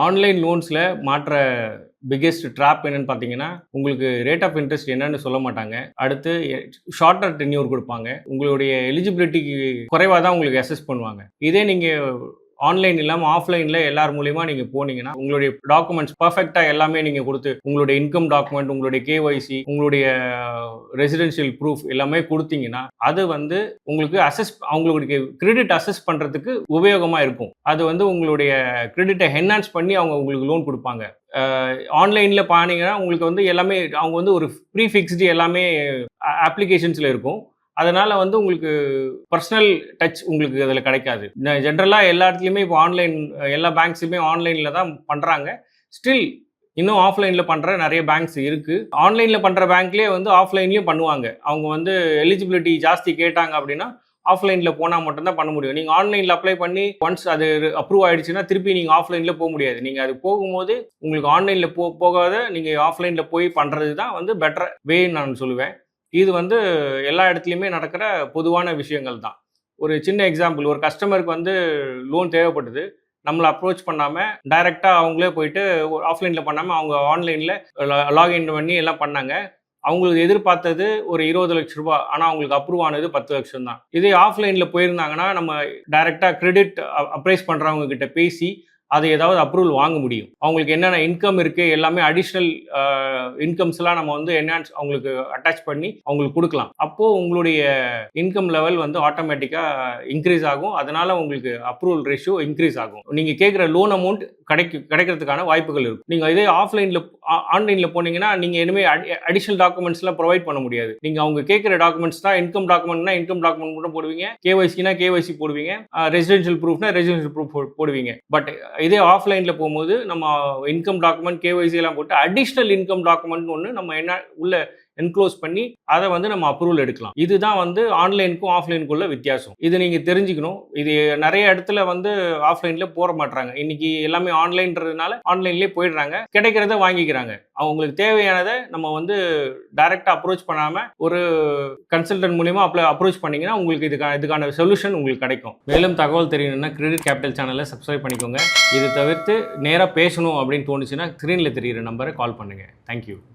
Online லோன்ஸில் மாற்ற biggest drop என்னன்னு பார்த்தீங்கன்னா, உங்களுக்கு ரேட் ஆஃப் இன்ட்ரெஸ்ட் என்னன்னு சொல்ல மாட்டாங்க. அடுத்து ஷார்ட்டர் டென்யூர் குடுப்பாங்க. உங்களுடைய எலிஜிபிலிட்டிக்கு குறைவா தான் உங்களுக்கு அசஸ் பண்ணுவாங்க. இதே நீங்க ஆன்லைன் இல்லாம ஆஃப்லைன்ல எல்லார் மூலியமா நீங்க போனீங்கன்னா, உங்களுடைய டாக்குமெண்ட்ஸ் பெர்ஃபெக்ட்டா எல்லாமே நீங்க குடுத்து, உங்களுடைய இன்கம் டாக்குமெண்ட், உங்களுடைய கேஒய்சி, உங்களுடைய ரெசிடென்ஷியல் ப்ரூஃப் எல்லாமே குடுத்தீங்கன்னா, அது வந்து உங்களுக்கு அவங்களுக்கு கிரெடிட் அசஸ் பண்றதுக்கு உபயோகமா இருக்கும். அது வந்து உங்களுடைய கிரெடிட்டை என்ஹான்ஸ் பண்ணி அவங்க உங்களுக்கு லோன் குடுப்பாங்க. ஆன்லைன்ல பாத்தீங்கன்னா, உங்களுக்கு வந்து எல்லாமே அவங்க வந்து ஒரு ப்ரீ ஃபிக்ஸ்டு எல்லாமே அப்ளிகேஷன்ஸ்ல இருக்கும். அதனால வந்து உங்களுக்கு பர்சனல் டச் உங்களுக்கு அதில் கிடைக்காது. ஜென்ரலாக எல்லா இடத்துலையுமே இப்போ எல்லா பேங்க்ஸுமே ஆன்லைனில் தான் பண்ணுறாங்க. ஸ்டில் இன்னும் ஆஃப்லைனில் பண்ணுற நிறைய பேங்க்ஸ் இருக்குது. ஆன்லைனில் பண்ணுற பேங்க்லேயே வந்து ஆஃப்லைன்லேயும் பண்ணுவாங்க. அவங்க வந்து எலிஜிபிலிட்டி ஜாஸ்தி கேட்டாங்க அப்படின்னா ஆஃப்லைனில் போனால் மட்டும்தான் பண்ண முடியும். நீங்கள் ஆன்லைனில் அப்ளை பண்ணி ஒன்ஸ் அது அப்ரூவ் ஆகிடுச்சுன்னா திருப்பி நீங்கள் ஆஃப்லைனில் போக முடியாது. நீங்கள் அது போகும்போது உங்களுக்கு ஆன்லைனில் போகாத நீங்கள் ஆஃப்லைனில் போய் பண்ணுறது தான் வந்து பெட்டர் வேன்னு நான் சொல்லுவேன். இது வந்து எல்லா இடத்துலையுமே நடக்கிற பொதுவான விஷயங்கள் தான். ஒரு சின்ன எக்ஸாம்பிள், ஒரு கஸ்டமருக்கு வந்து லோன் தேவைப்பட்டது. நம்மளை அப்ரோச் பண்ணாமல் டைரெக்டாக அவங்களே போயிட்டு ஆஃப்லைனில் பண்ணாமல் அவங்க ஆன்லைனில் லாகின் பண்ணி எல்லாம் பண்ணாங்க. அவங்களுக்கு எதிர்பார்த்தது ஒரு 20 லட்ச ரூபா. ஆனால் அவங்களுக்கு அப்ரூவ் ஆனது 10 லட்சம் தான். இதே ஆஃப்லைனில் போயிருந்தாங்கன்னா நம்ம டைரெக்டாக கிரெடிட் அப்ரைஸ் பண்ணுறவங்க கிட்ட பேசி அதை ஏதாவது அப்ரூவல் வாங்க முடியும். அவங்களுக்கு என்னென்ன இன்கம் இருக்குது எல்லாமே அடிஷ்னல் இன்கம்ஸ்லாம் நம்ம வந்து அவங்களுக்கு அட்டாச் பண்ணி அவங்களுக்கு கொடுக்கலாம். அப்போது உங்களுடைய இன்கம் லெவல் வந்து ஆட்டோமேட்டிக்காக இன்க்ரீஸ் ஆகும். அதனால் உங்களுக்கு அப்ரூவல் ரேஷியோ இன்க்ரீஸ் ஆகும். நீங்கள் கேட்குற லோன் அமௌண்ட் கிடைக்கிறதுக்கான வாய்ப்புகள் இருக்கும். நீங்கள் இதே ஆன்லைனில் போனீங்கன்னா நீங்கள் இனிமேல் அடிஷ்னல் டாக்குமெண்ட்ஸ்லாம் ப்ரொவைட் பண்ண முடியாது. நீங்கள் அவங்க கேட்குற டாக்குமெண்ட்ஸ் தான் இன்கம் டாக்குமெண்ட்னா இன்கம் டாக்குமெண்ட் மட்டும் போடுவீங்க, கேஒய்சினா கேஒய்சி போடுவீங்க, ரெசிடென்ஷியல் ப்ரூஃப்னா ரெசிடென்ஷியல் ப்ரூஃப் போடுவீங்க. பட் இதே ஆஃப்லைனில் போகும்போது நம்ம இன்கம் டாக்குமெண்ட் கேஒய்சி எல்லாம் போட்டு அடிஷ்னல் இன்கம் டாக்குமெண்ட் ஒன்று நம்ம என்ன உள்ள என்க்ளோஸ் பண்ணி அதை வந்து நம்ம அப்ரூவல் எடுக்கலாம். இதுதான் வந்து ஆன்லைனுக்கும் ஆஃப்லைனுக்குள்ள வித்தியாசம். இது நீங்கள் தெரிஞ்சுக்கணும். இது நிறைய இடத்துல வந்து ஆஃப்லைனில் போட மாட்டாங்க. இன்னைக்கு எல்லாமே ஆன்லைன்றதுனால ஆன்லைன்லேயே போயிடுறாங்க, கிடைக்கிறத வாங்கிக்கிறாங்க. அவங்களுக்கு தேவையானதை நம்ம வந்து டைரெக்டாக அப்ரோச் பண்ணாமல் ஒரு கன்சல்டன்ட் மூலியமா அப்ரோச் பண்ணிங்கன்னா உங்களுக்கு இதுக்கான சொல்யூஷன் உங்களுக்கு கிடைக்கும். மேலும் தகவல் தெரியணும்னா கிரெடிட் கேபிட்டல் சேனலை சப்ஸ்கிரைப் பண்ணிக்கோங்க. இது தவிர்த்து நேராக பேசணும் அப்படின்னு தோணுச்சுன்னா ஸ்க்ரீனில் தெரிகிற நம்பரை கால் பண்ணுங்கள். தேங்க்யூ.